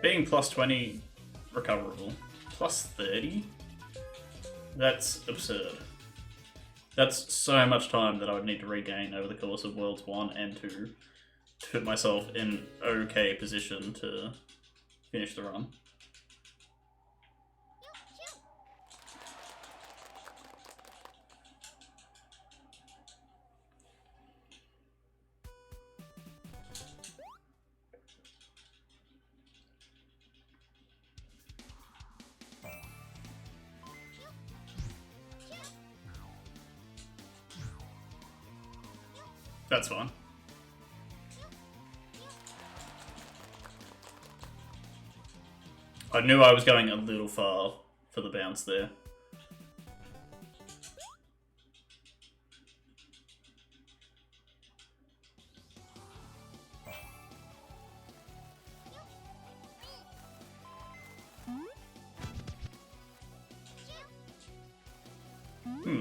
being plus 20 recoverable. Plus 30? That's absurd. That's so much time that I would need to regain over the course of Worlds 1 and 2 to put myself in okay position to finish the run. That's fine. I knew I was going a little far for the bounce there.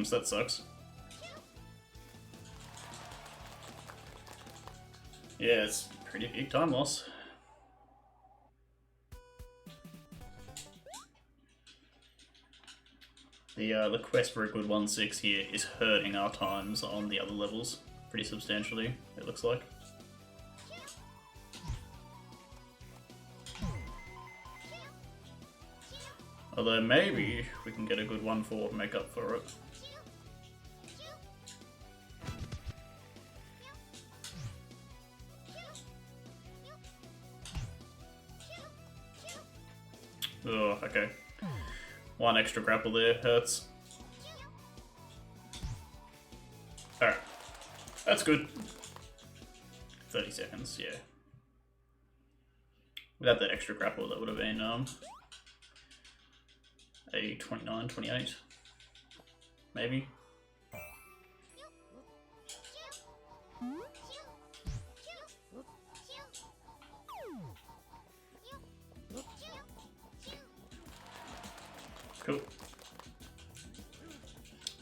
So that sucks. Yeah, it's pretty big time loss. The quest for a good 1-6 here is hurting our times on the other levels pretty substantially, it looks like. Although maybe we can get a good 1-4 to make up for it. Oh, okay. One extra grapple there hurts. Alright. That's good. 30 seconds, yeah. Without that extra grapple, that would have been a 29, 28. Maybe. Cool.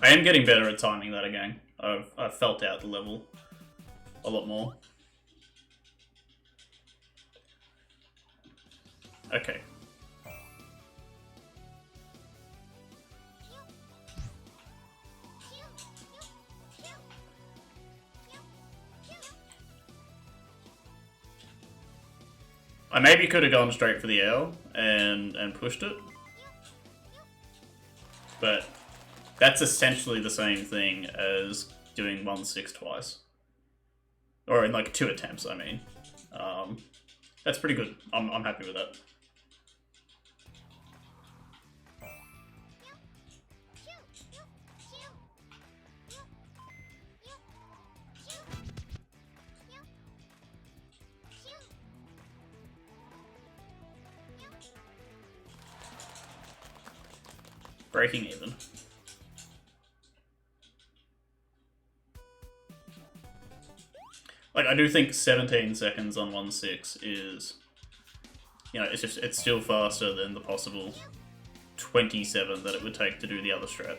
I am getting better at timing that again. I've felt out the level a lot more. Okay. I maybe could have gone straight for the L and pushed it. But that's essentially the same thing as doing 1-6 twice. Or in like 2 attempts, I mean. That's pretty good. I'm happy with that. Breaking even. Like, I do think 17 seconds on 1-6 is, you know, it's still faster than the possible 27 that it would take to do the other strat.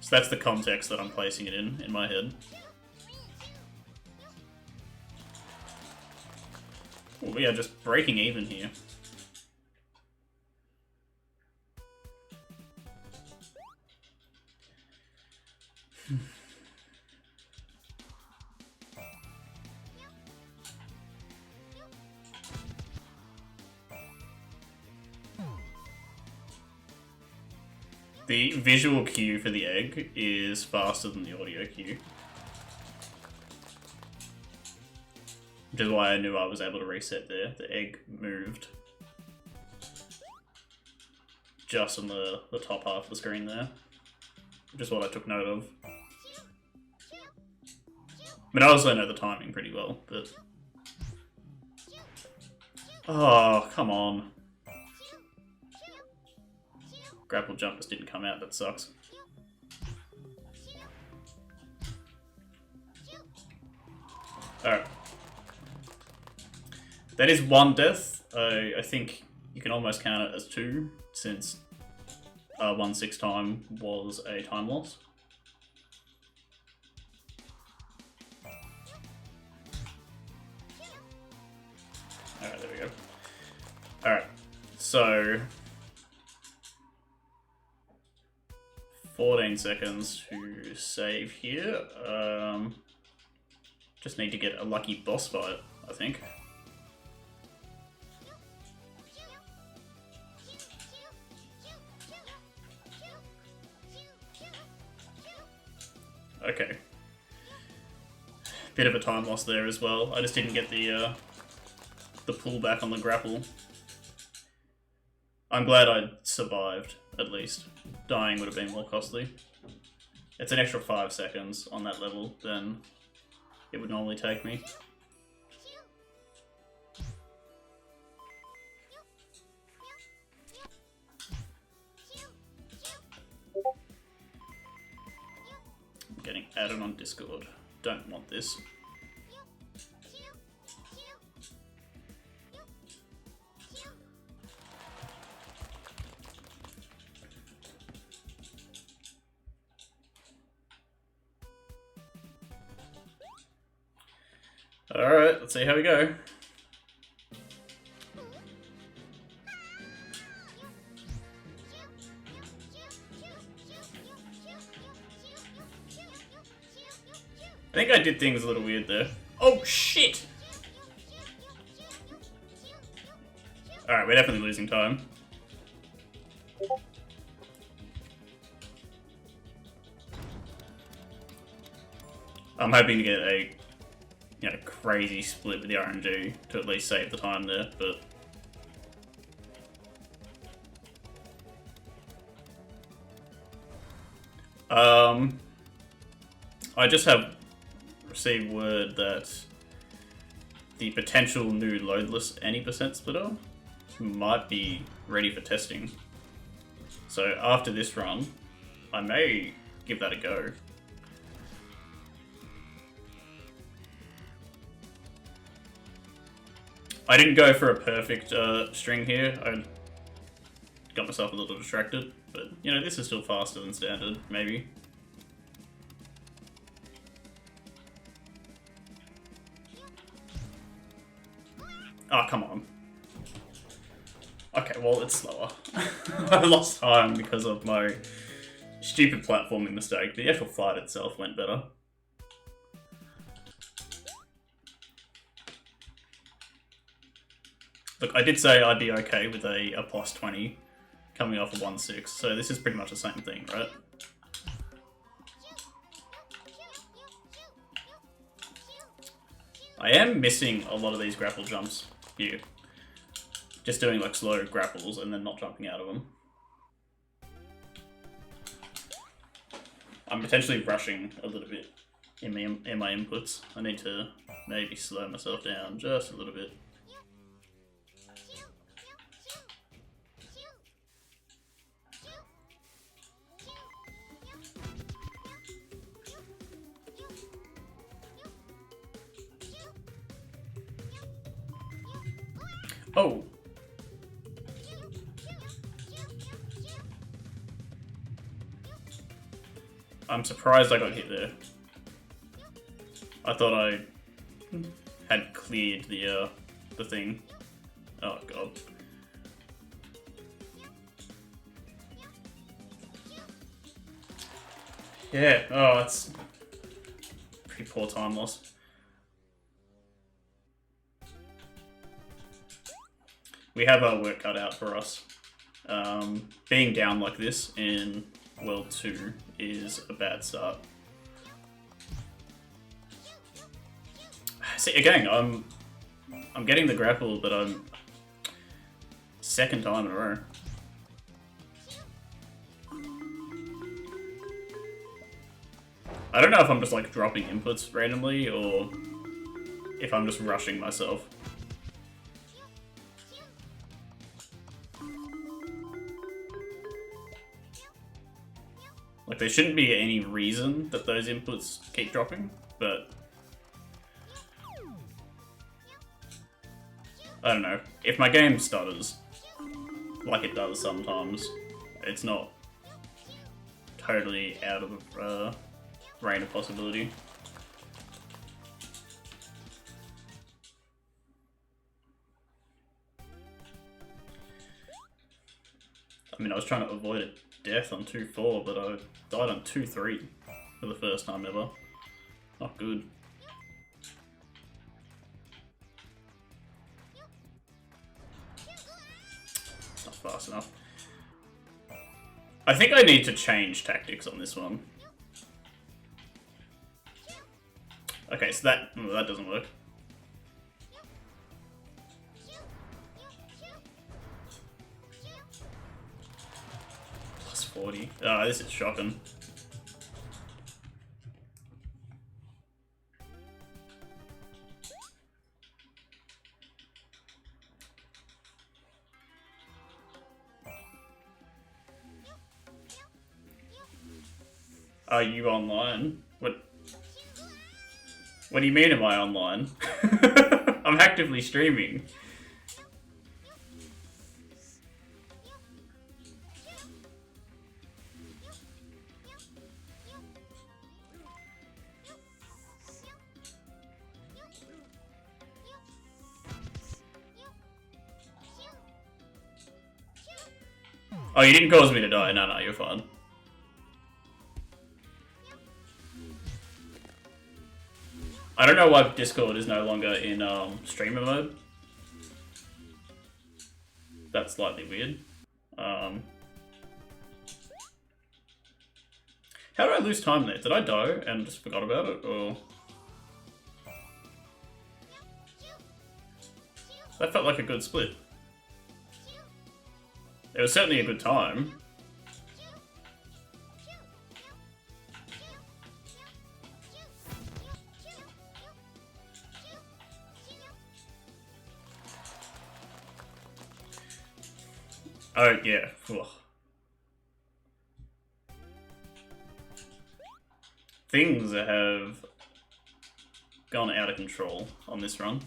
So that's the context that I'm placing it in my head. Oh, we are just breaking even here. The visual cue for the egg is faster than the audio cue. Which is why I knew I was able to reset there. The egg moved just on the top half of the screen there. Which is what I took note of. I mean, I also know the timing pretty well, but... Oh, come on. Grapple jump just didn't come out, that sucks. Alright. That is 1 death. I think you can almost count it as 2, since 1-6 time was a time loss. Alright, there we go. Alright, so 14 seconds to save here. Just need to get a lucky boss fight, I think. Okay. Bit of a time loss there as well. I just didn't get the pullback on the grapple. I'm glad I survived, at least. Dying would have been more costly. It's an extra 5 seconds on that level than it would normally take me. I'm getting added on Discord. Don't want this. Alright, let's see how we go. I think I did things a little weird there. Oh shit! Alright, we're definitely losing time. I'm hoping to get a crazy split with the RNG to at least save the time there, but I just have received word that the potential new loadless any percent splitter might be ready for testing. So after this run, I may give that a go. I didn't go for a perfect string here. I got myself a little distracted, but you know, this is still faster than standard, maybe. Oh, come on. Okay, well, it's slower. I lost time because of my stupid platforming mistake. The actual fight itself went better. Look, I did say I'd be okay with a plus 20 coming off a 1-6, so this is pretty much the same thing, right? I am missing a lot of these grapple jumps here. Just doing like slow grapples and then not jumping out of them. I'm potentially rushing a little bit in my inputs. I need to maybe slow myself down just a little bit. Oh! I'm surprised I got hit there. I thought I had cleared the thing. Oh god. Yeah, oh, that's pretty poor time loss. We have our work cut out for us. Being down like this in World 2 is a bad start. See, again, I'm getting the grapple, but I'm second time in a row. I don't know if I'm just like dropping inputs randomly or if I'm just rushing myself. Like, there shouldn't be any reason that those inputs keep dropping, but I don't know. If my game stutters, like it does sometimes, it's not totally out of range of possibility. I mean, I was trying to avoid a death on 2-4, but I died on 2-3 for the first time ever. Not good. Not fast enough. I think I need to change tactics on this one. Okay, so that doesn't work. Plus 40. Ah, this is shocking. Are you online? What do you mean am I online? I'm actively streaming. Oh, you didn't cause me to die. No, you're fine. I don't know why Discord is no longer in streamer mode. That's slightly weird. How did I lose time there? Did I die and just forgot about it, or...? That felt like a good split. It was certainly a good time. Oh, yeah. Ugh. Things have gone out of control on this run.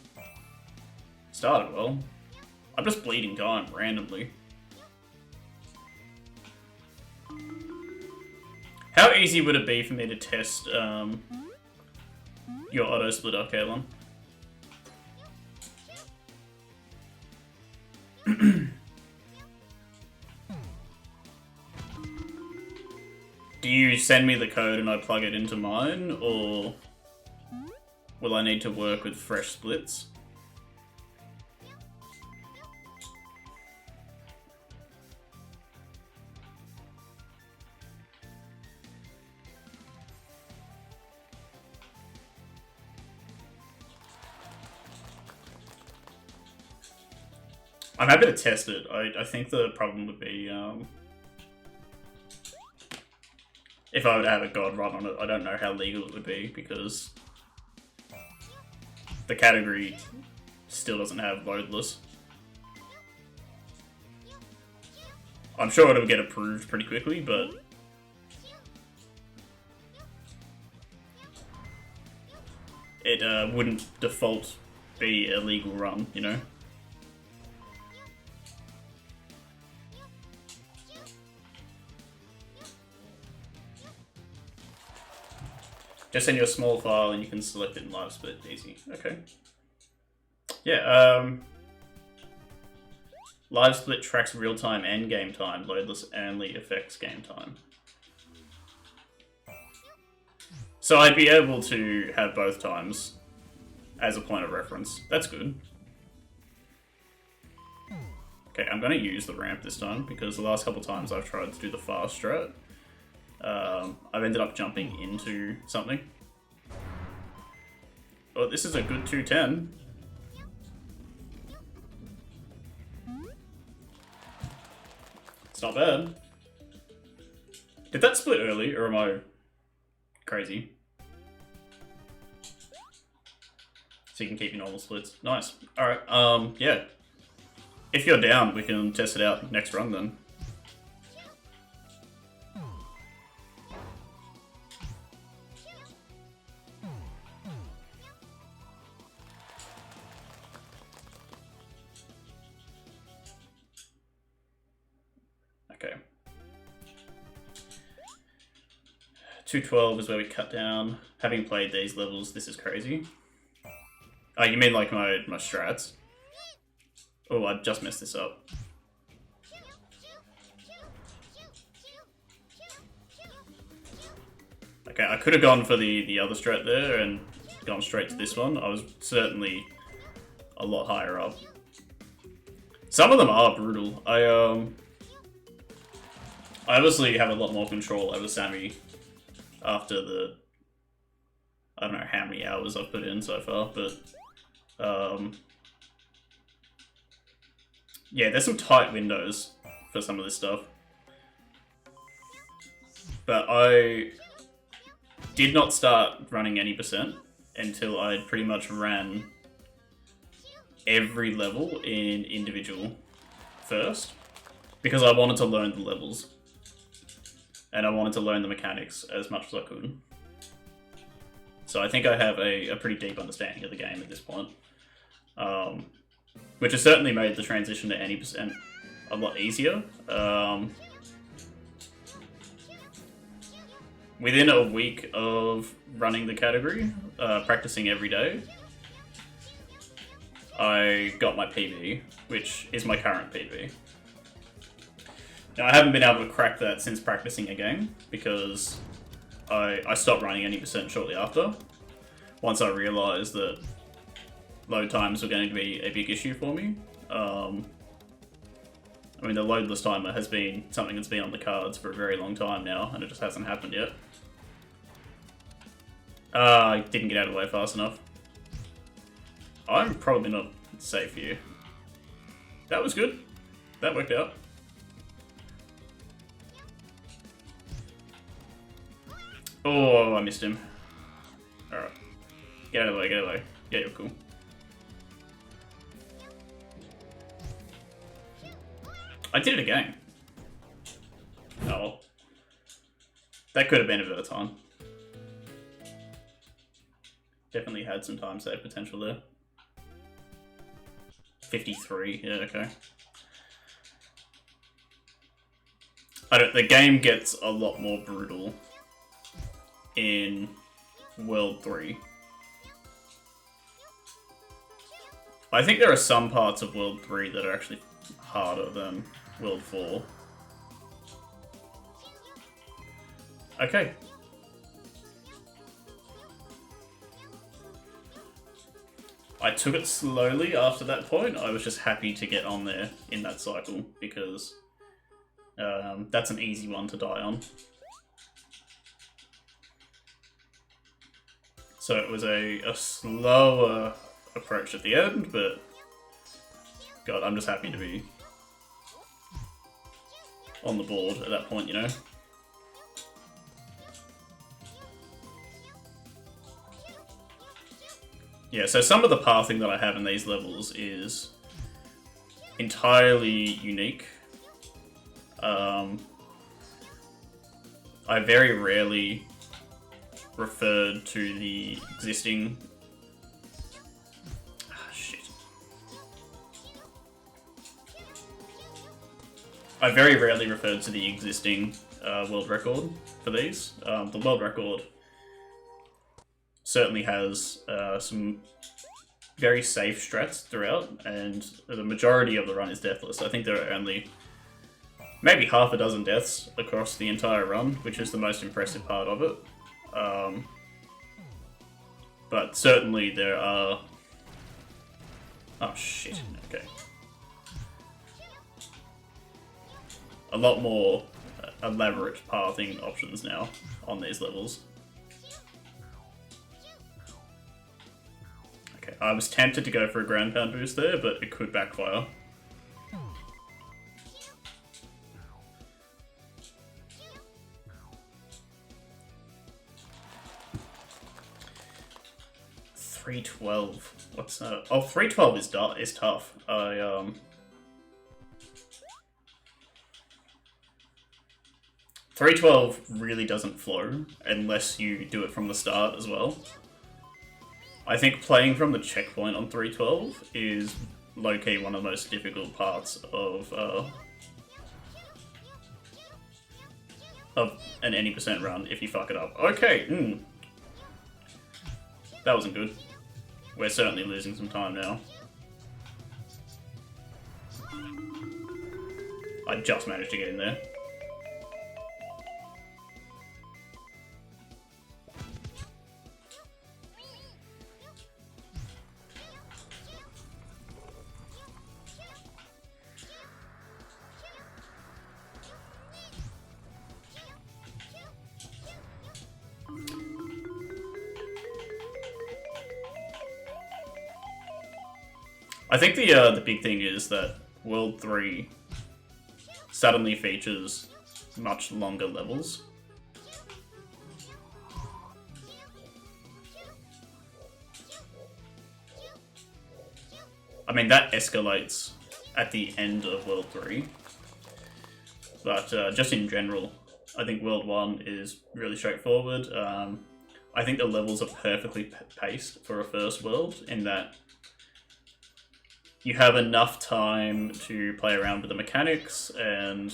Started well. I'm just bleeding time randomly. How easy would it be for me to test your auto splitter, Caitlin? Do you send me the code and I plug it into mine, or will I need to work with fresh splits? I'm happy to test it. I think the problem would be if I were to have a god run on it. I don't know how legal it would be because the category still doesn't have loadless. I'm sure it'll get approved pretty quickly, but it wouldn't default be a legal run, you know? Just send you a small file and you can select it in live split, easy. Okay. Yeah, live split tracks real time and game time. Loadless only affects game time. So I'd be able to have both times as a point of reference. That's good. Okay, I'm going to use the ramp this time because the last couple times I've tried to do the fast strat, I've ended up jumping into something. Oh, this is a good 210. It's not bad. Did that split early, or am I crazy? So you can keep your normal splits. Nice. Alright, yeah. If you're down, we can test it out next run then. Okay. 212 is where we cut down. Having played these levels, this is crazy. Oh, you mean like my strats? Oh, I just messed this up. Okay, I could have gone for the other strat there and gone straight to this one. I was certainly a lot higher up. Some of them are brutal. I obviously have a lot more control over Sami after the... I don't know how many hours I've put in so far, but... yeah, there's some tight windows for some of this stuff. But I did not start running any percent until I pretty much ran every level in individual first, because I wanted to learn the levels and I wanted to learn the mechanics as much as I could. So I think I have a pretty deep understanding of the game at this point, which has certainly made the transition to any percent a lot easier. Within a week of running the category, practicing every day, I got my PB, which is my current PB. Now, I haven't been able to crack that since practicing again, because I stopped running any percent shortly after, once I realised that load times were going to be a big issue for me. I mean, the loadless timer has been something that's been on the cards for a very long time now, and it just hasn't happened yet. I didn't get out of the way fast enough. I'm probably not safe here. That was good. That worked out. Oh, I missed him. Alright. Get out of the way, get out of the way. Yeah, you're cool. I did it again. Oh well. That could have been a bit of time. Definitely had some time save potential there. 53, yeah, okay. The game gets a lot more brutal in World 3. I think there are some parts of World 3 that are actually harder than World 4. Okay. I took it slowly after that point. I was just happy to get on there in that cycle, because that's an easy one to die on. So it was a slower approach at the end, but God, I'm just happy to be on the board at that point, you know? Yeah, so some of the pathing that I have in these levels is entirely unique. I very rarely referred to the existing... I very rarely referred to the existing world record for these. The world record certainly has some very safe strats throughout, and the majority of the run is deathless. I think there are only maybe half a dozen deaths across the entire run, which is the most impressive part of it. But certainly there are... Oh shit, okay. A lot more elaborate pathing options now on these levels. Okay, I was tempted to go for a ground pound boost there, but it could backfire. $312. What's that? Oh, $312 is tough. 312 really doesn't flow unless you do it from the start as well. I think playing from the checkpoint on 312 is low-key one of the most difficult parts of an any percent run if you fuck it up. Okay, that wasn't good. We're certainly losing some time now. I just managed to get in there. I think the big thing is that World 3 suddenly features much longer levels. I mean, that escalates at the end of World 3. But just in general, I think World 1 is really straightforward. I think the levels are perfectly paced for a first world in that you have enough time to play around with the mechanics and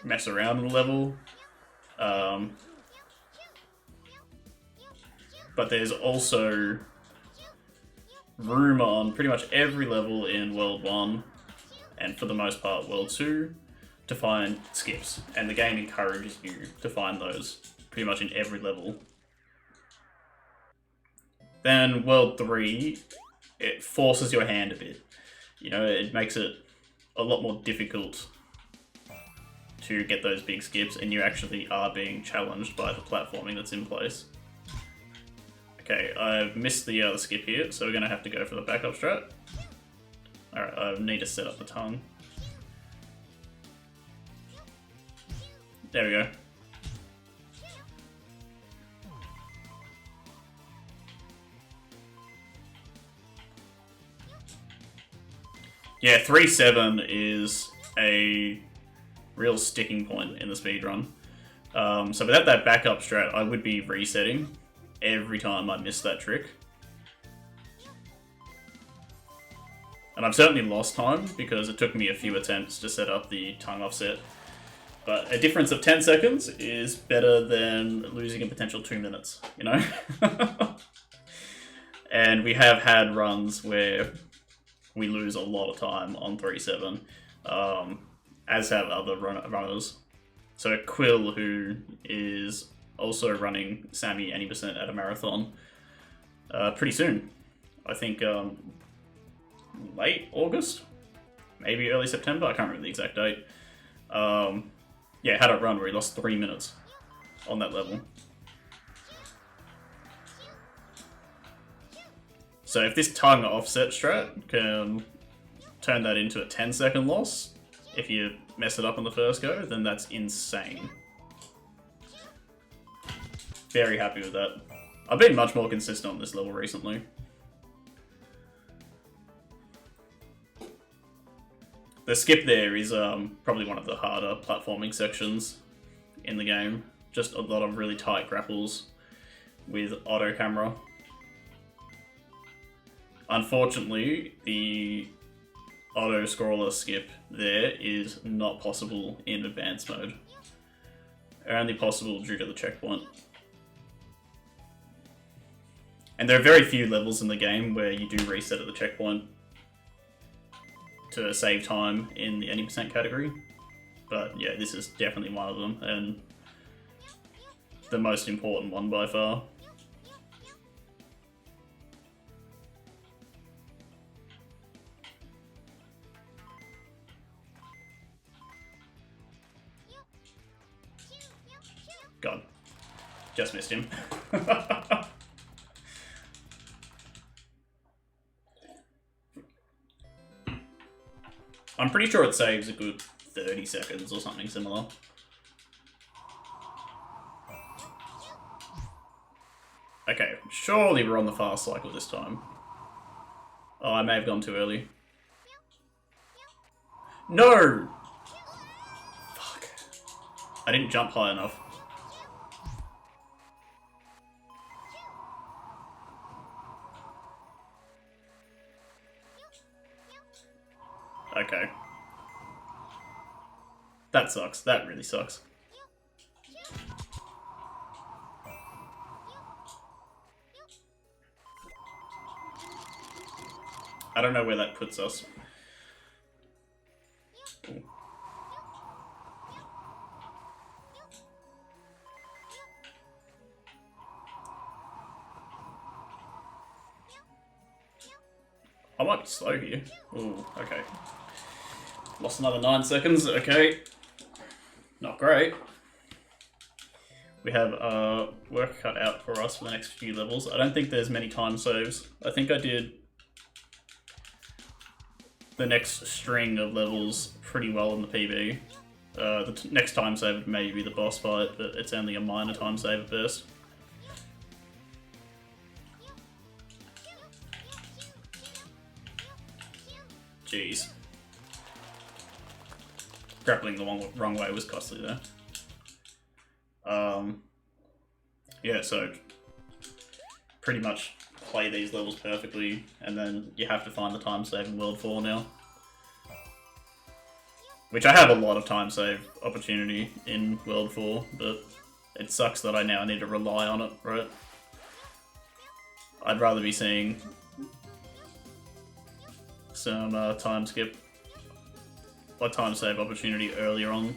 mess around in the level. But there's also room on pretty much every level in World 1, and for the most part World 2, to find skips. And the game encourages you to find those pretty much in every level. Then World 3, it forces your hand a bit. You know, it makes it a lot more difficult to get those big skips, and you actually are being challenged by the platforming that's in place. Okay, I've missed the skip here, so we're going to have to go for the backup strat. Alright, I need to set up the tongue. There we go. Yeah, 3-7 is a real sticking point in the speedrun. So without that backup strat, I would be resetting every time I miss that trick. And I've certainly lost time because it took me a few attempts to set up the tongue offset. But a difference of 10 seconds is better than losing a potential 2 minutes, you know? And we have had runs where we lose a lot of time on 3-7, as have other runners. So Quill, who is also running Sami any percent at a marathon pretty soon. I think late August, maybe early September, I can't remember the exact date. Yeah, had a run where he lost 3 minutes on that level. So if this tongue offset strat can turn that into a 10-second loss, if you mess it up on the first go, then that's insane. Very happy with that. I've been much more consistent on this level recently. The skip there is probably one of the harder platforming sections in the game. Just a lot of really tight grapples with auto camera. Unfortunately, the auto scroller skip there is not possible in advanced mode. Only possible due to the checkpoint. And there are very few levels in the game where you do reset at the checkpoint to save time in the any percent category. But yeah, this is definitely one of them, and the most important one by far. God, just missed him. I'm pretty sure it saves a good 30 seconds or something similar. Okay, surely we're on the fast cycle this time. Oh, I may have gone too early. No! Fuck. I didn't jump high enough. Okay. That sucks. That really sucks. I don't know where that puts us. Ooh. I might be slow here. Ooh, okay. Lost another 9 seconds, okay. Not great. We have work cut out for us for the next few levels. I don't think there's many time saves. I think I did the next string of levels pretty well in the PB. The next time save may be the boss fight, but it's only a minor time save at best. Jeez. Grappling the wrong way was costly there. Yeah, so pretty much play these levels perfectly, and then you have to find the time save in World 4 now. Which I have a lot of time save opportunity in World 4, but it sucks that I now need to rely on it, right? I'd rather be seeing some time skip or time save opportunity earlier on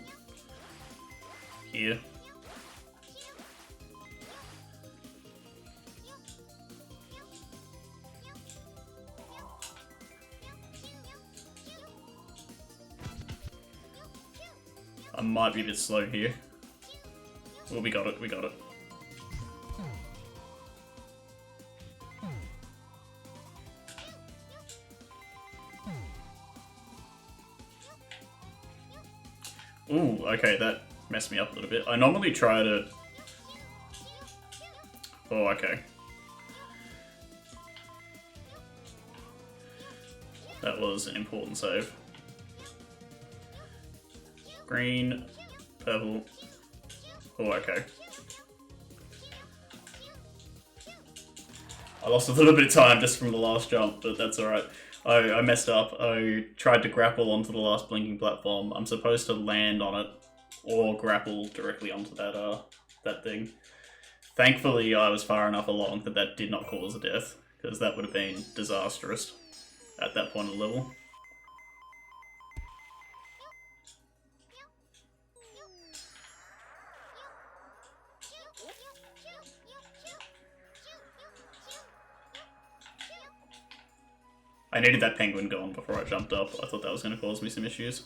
here. I might be a bit slow here. Well, we got it, we got it. Ooh, okay, that messed me up a little bit. I normally try to... Oh, okay. That was an important save. Green, purple. Oh, okay. I lost a little bit of time just from the last jump, but that's alright. I messed up. I tried to grapple onto the last blinking platform. I'm supposed to land on it or grapple directly onto that thing. Thankfully, I was far enough along that that did not cause a death, because that would have been disastrous at that point of the level. I needed that penguin gone before I jumped up. I thought that was going to cause me some issues.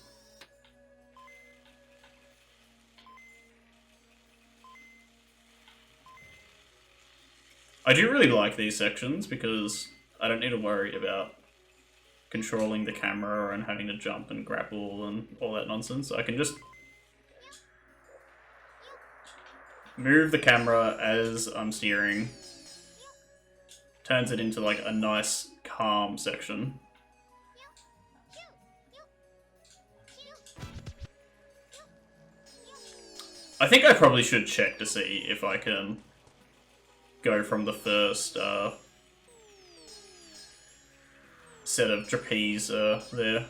I do really like these sections because I don't need to worry about controlling the camera and having to jump and grapple and all that nonsense. I can just move the camera as I'm steering. Turns it into like a nice calm section. I think I probably should check to see if I can go from the first set of trapeze there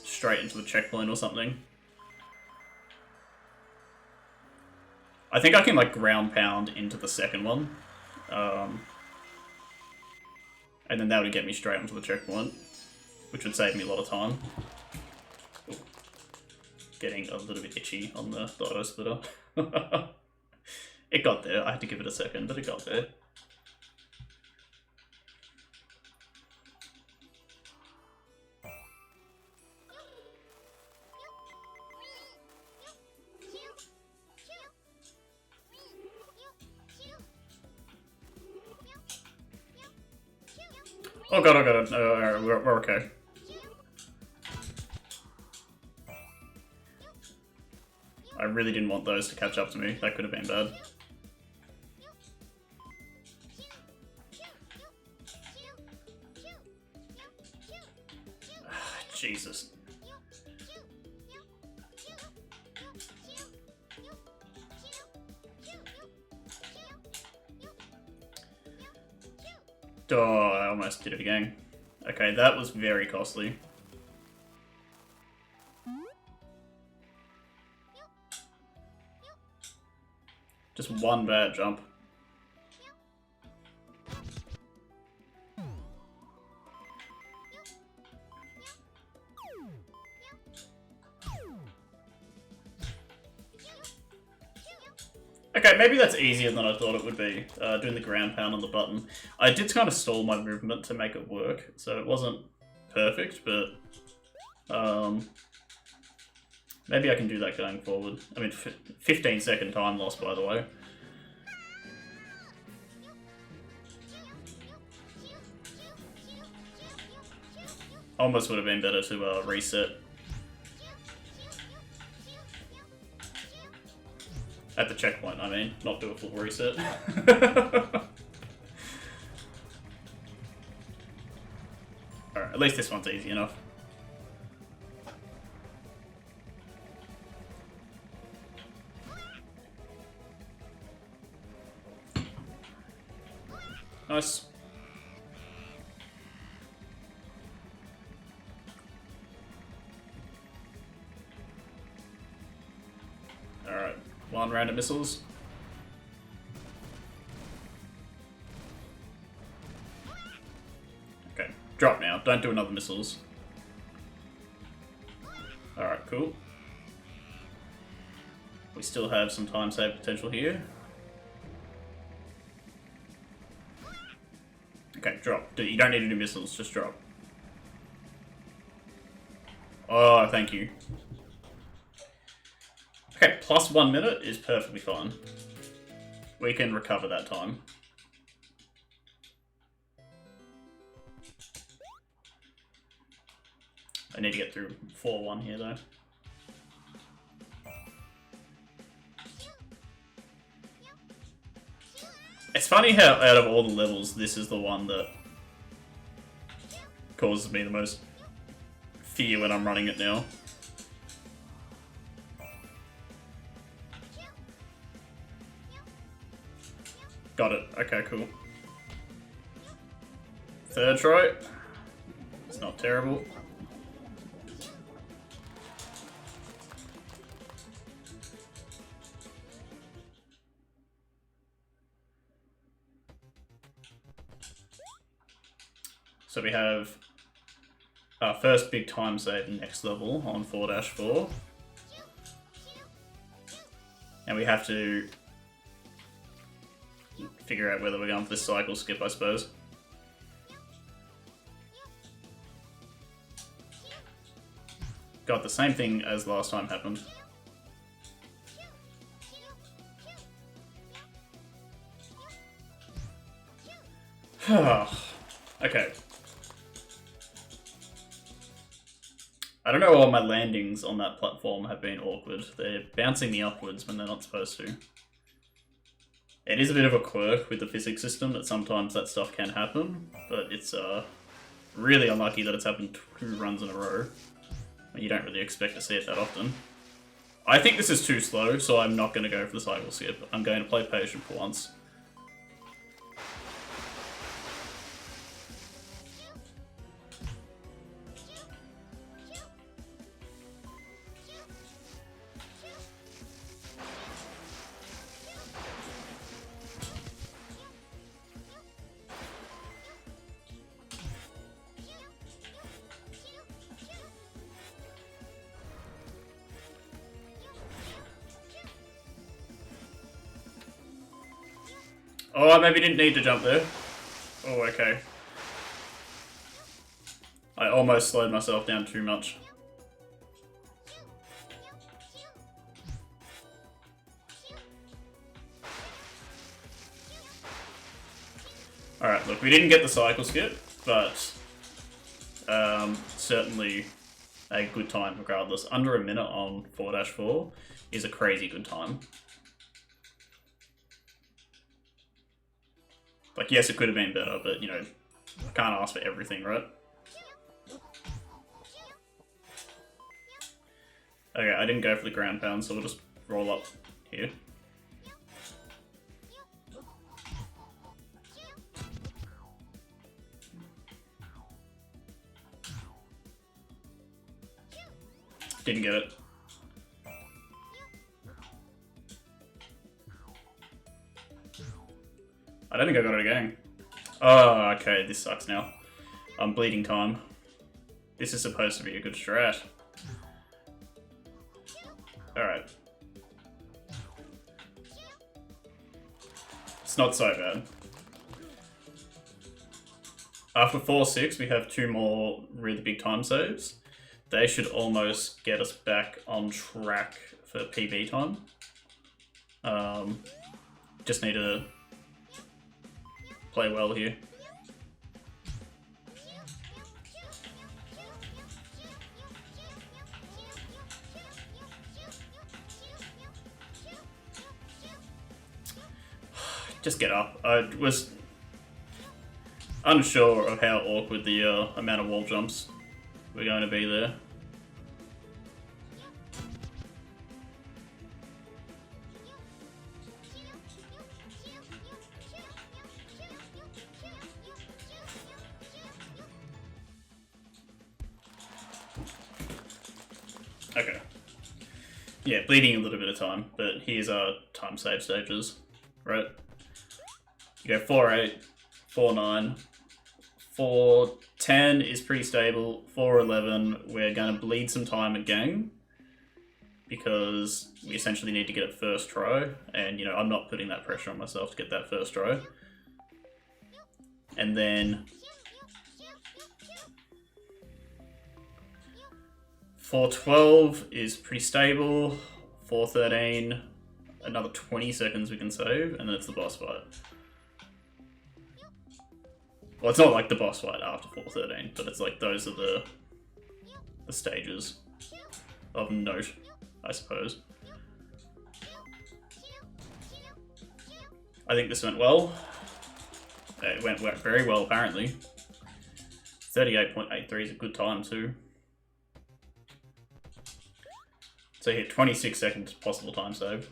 straight into the checkpoint or something. I think I can like ground pound into the second one. And then that would get me straight onto the checkpoint, which would save me a lot of time. Ooh. Getting a little bit itchy on the auto splitter. It got there. I had to give it a second, but it got there. Oh god, we're okay. I really didn't want those to catch up to me. That could have been bad. Jesus. Oh, I almost did it again. Okay, that was very costly. Just one bad jump. Okay, maybe that's easier than I thought it would be, doing the ground pound on the button. I did kind of stall my movement to make it work, so it wasn't perfect, but maybe I can do that going forward. I mean, 15-second time loss, by the way. Almost would have been better to reset. At the checkpoint, I mean, not do a full reset. Alright, at least this one's easy enough. Nice. Alright, one round of missiles. Okay, drop now. Don't do another missiles. Alright, cool. We still have some time save potential here. Okay, drop. You don't need to do missiles, just drop. Oh, thank you. Okay, plus 1 minute is perfectly fine. We can recover that time. I need to get through 4-1 here though. It's funny how out of all the levels, this is the one that causes me the most fear when I'm running it now. Got it. Okay, cool. Third try. It's not terrible. So we have our first big time save next level on 4-4. And we have to figure out whether we're going for this cycle skip, I suppose. God, the same thing as last time happened. Okay. I don't know why my landings on that platform have been awkward. They're bouncing me upwards when they're not supposed to. It is a bit of a quirk with the physics system that sometimes that stuff can happen, but it's really unlucky that it's happened 2 runs in a row. You don't really expect to see it that often. I think this is too slow, so I'm not going to go for the cycle skip. I'm going to play patient for once. Oh, I maybe didn't need to jump there. Oh, okay. I almost slowed myself down too much. Alright, look, we didn't get the cycle skip, but certainly a good time regardless. Under a minute on 4-4 is a crazy good time. Like, yes, it could have been better, but, you know, I can't ask for everything, right? Okay, I didn't go for the ground pound, so we'll just roll up here. Didn't get it. I don't think I got it again. Oh, okay, this sucks now. I'm bleeding time. This is supposed to be a good strat. Alright. It's not so bad. After 4-6, we have 2 more really big time saves. They should almost get us back on track for PB time. Just need to play well here. Just get up. I was unsure of how awkward the amount of wall jumps were going to be there. Okay. Yeah, bleeding a little bit of time, but here's our time save stages, right? You go 4-8, 4-9, 4-10 is pretty stable, 4-11 we're going to bleed some time again, because we essentially need to get it first try, and you know, I'm not putting that pressure on myself to get that first try. And then 4-12 is pretty stable, 4-13, another 20 seconds we can save, and then it's the boss fight. Well, it's not like the boss fight after 4-13, but it's like those are the stages of note, I suppose. I think this went well. It went very well, apparently. 38.83 is a good time, too. So here, 26 seconds possible time save.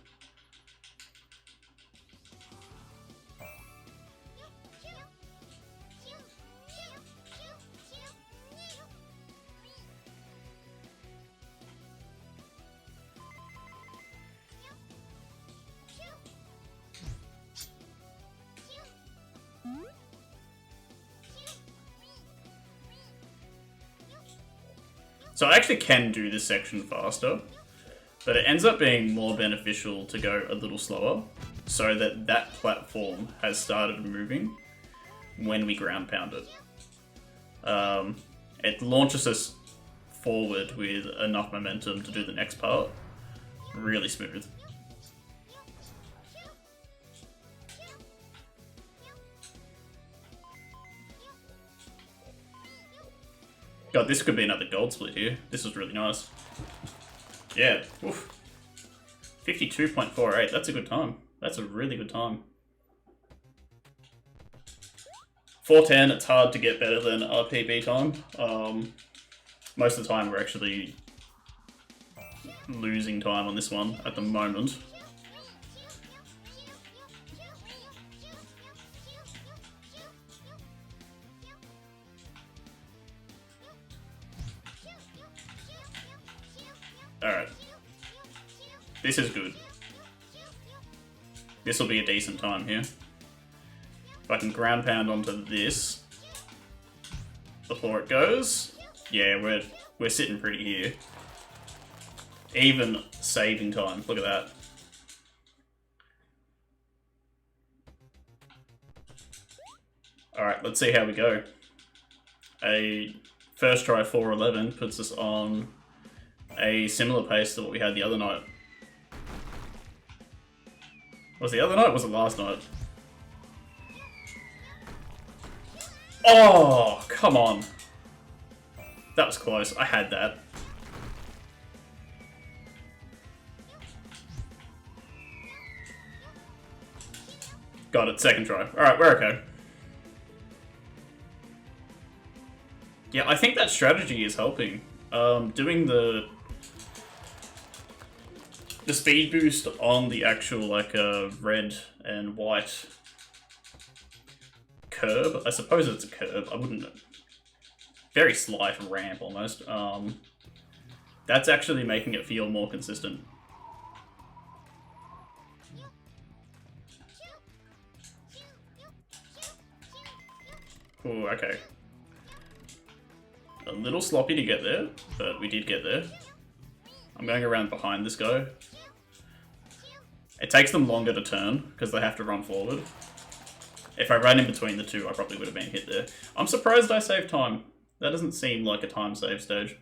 So I actually can do this section faster, but it ends up being more beneficial to go a little slower so that that platform has started moving when we ground pound it. It launches us forward with enough momentum to do the next part really smooth. God, this could be another gold split here. This was really nice. Yeah, oof. 52.48, that's a good time. That's a really good time. 4:10, it's hard to get better than our PB time. Most of the time we're actually losing time on this one at the moment. Alright. This is good. This will be a decent time here. If I can ground pound onto this before it goes, yeah, we're sitting pretty here. Even saving time. Look at that. Alright, let's see how we go. A first try 4:11 puts us on a similar pace to what we had the other night. Was it the other night or was it last night? Oh, come on. That was close. I had that. Got it, second try. Alright, we're okay. Yeah, I think that strategy is helping. Doing the speed boost on the actual like red and white curb. I suppose it's a curb. I wouldn't. Very slight ramp almost. That's actually making it feel more consistent. Ooh, okay. A little sloppy to get there, but we did get there. I'm going around behind this guy. It takes them longer to turn, because they have to run forward. If I ran in between the two, I probably would have been hit there. I'm surprised I saved time. That doesn't seem like a time save stage.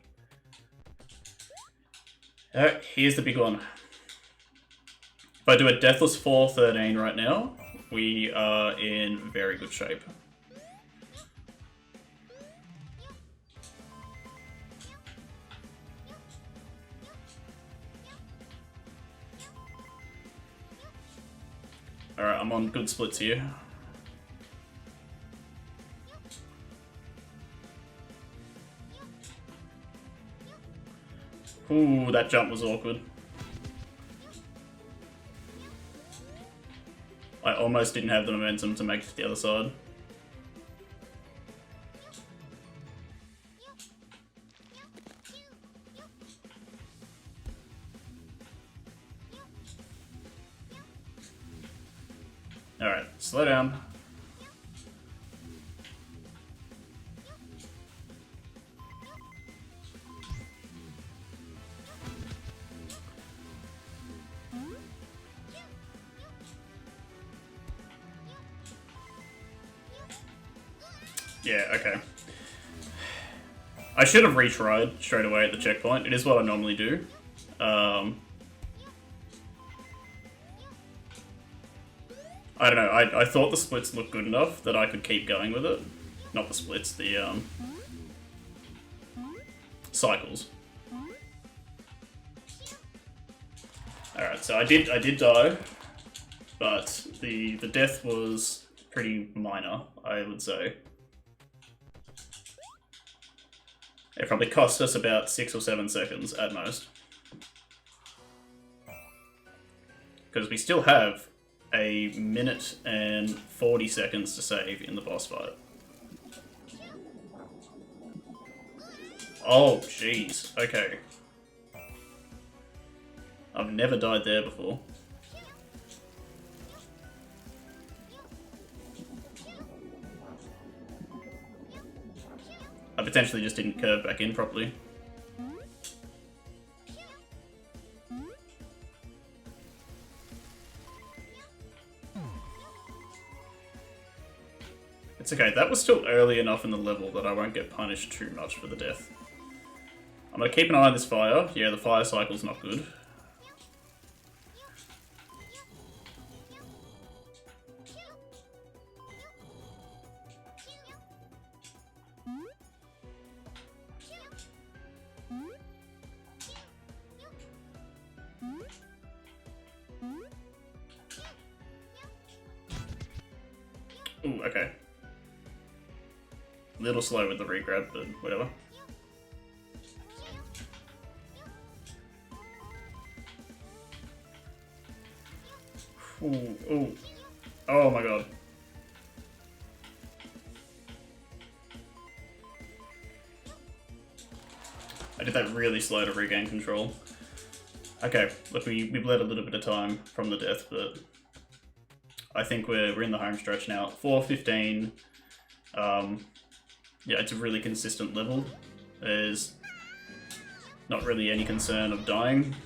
Alright, here's the big one. If I do a deathless 4:13 right now, we are in very good shape. Alright, I'm on good splits here. Ooh, that jump was awkward. I almost didn't have the momentum to make it to the other side. Alright, slow down. Yeah, okay. I should have retried straight away at the checkpoint. It is what I normally do. I don't know, I thought the splits looked good enough that I could keep going with it. Not the splits, the cycles. Alright, so I did die, but the death was pretty minor, I would say. It probably cost us about 6 or 7 seconds at most. Because we still have a minute and 40 seconds to save in the boss fight. Oh, jeez. Okay. I've never died there before. I potentially just didn't curve back in properly. It's okay, that was still early enough in the level that I won't get punished too much for the death. I'm gonna keep an eye on this fire. Yeah, the fire cycle's not good. Ooh, okay. A little slow with the regrab, but whatever. Ooh, ooh. Oh my god. I did that really slow to regain control. Okay, look, we bled a little bit of time from the death, but I think we're in the home stretch now. 4:15. Yeah, it's a really consistent level. There's not really any concern of dying.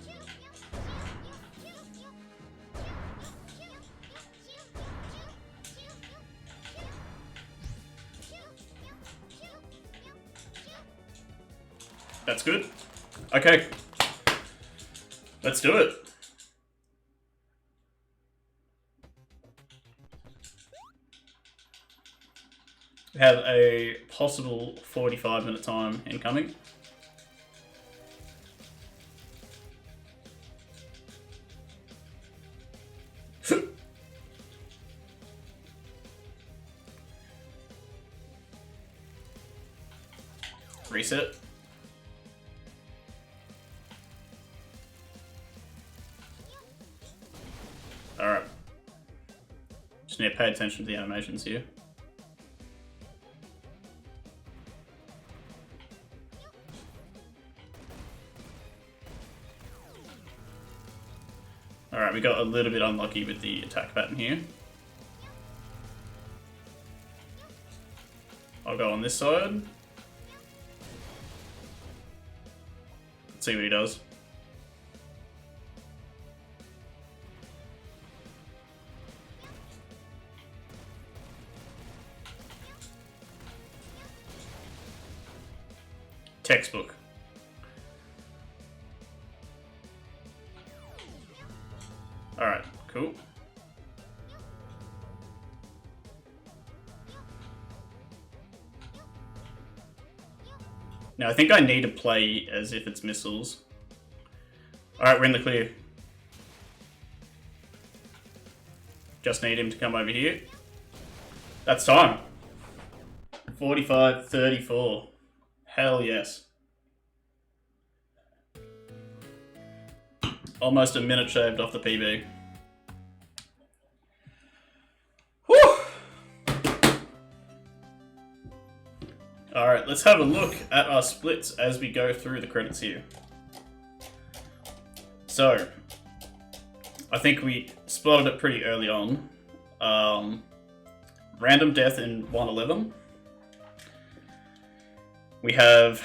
That's good. Okay. Let's do it. We have a possible 45-minute time incoming. Reset. Alright. Just need to pay attention to the animations here. Alright, we got a little bit unlucky with the attack pattern here. I'll go on this side. Let's see what he does. Textbook. Alright, cool. Now I think I need to play as if it's missiles. Alright, we're in the clear. Just need him to come over here. That's time. 45-34. Hell yes. Almost a minute shaved off the PB. Whew! Alright, let's have a look at our splits as we go through the credits here. So, I think we spotted it pretty early on. Random death in 111. We have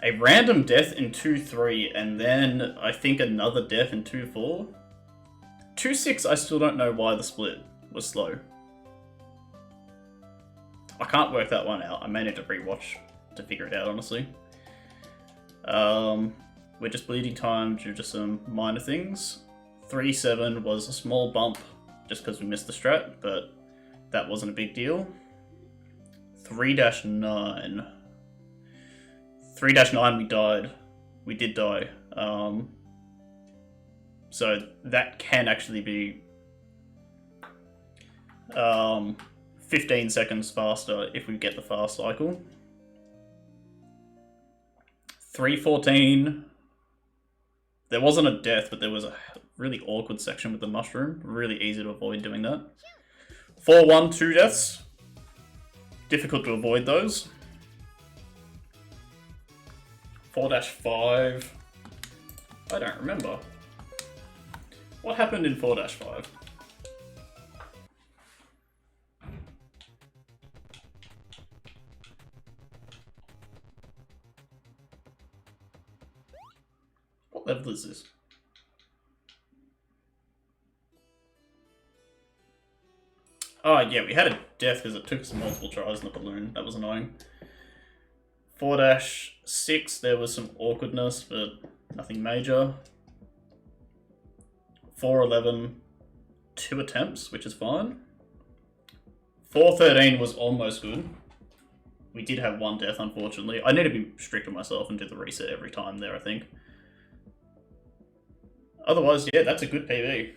a random death in 2-3, and then I think another death in 2-4. 2-6, I still don't know why the split was slow. I can't work that one out. I may need to rewatch to figure it out, honestly. We're just bleeding time due to some minor things. 3-7 was a small bump just because we missed the strat, but that wasn't a big deal. 3-9. 3-9 we died. We did die. So that can actually be 15 seconds faster if we get the fast cycle. 3-14. There wasn't a death, but there was a really awkward section with the mushroom. Really easy to avoid doing that. 4-1, 2 deaths. Difficult to avoid those. 4-5. I don't remember. What happened in 4-5? What level is this? Oh yeah, we had a death because it took us multiple tries in the balloon. That was annoying. 4-6, there was some awkwardness, but nothing major. 4-11, 2 attempts, which is fine. 4-13 was almost good. We did have 1 death, unfortunately. I need to be strict on myself and do the reset every time there, I think. Otherwise, yeah, that's a good PB.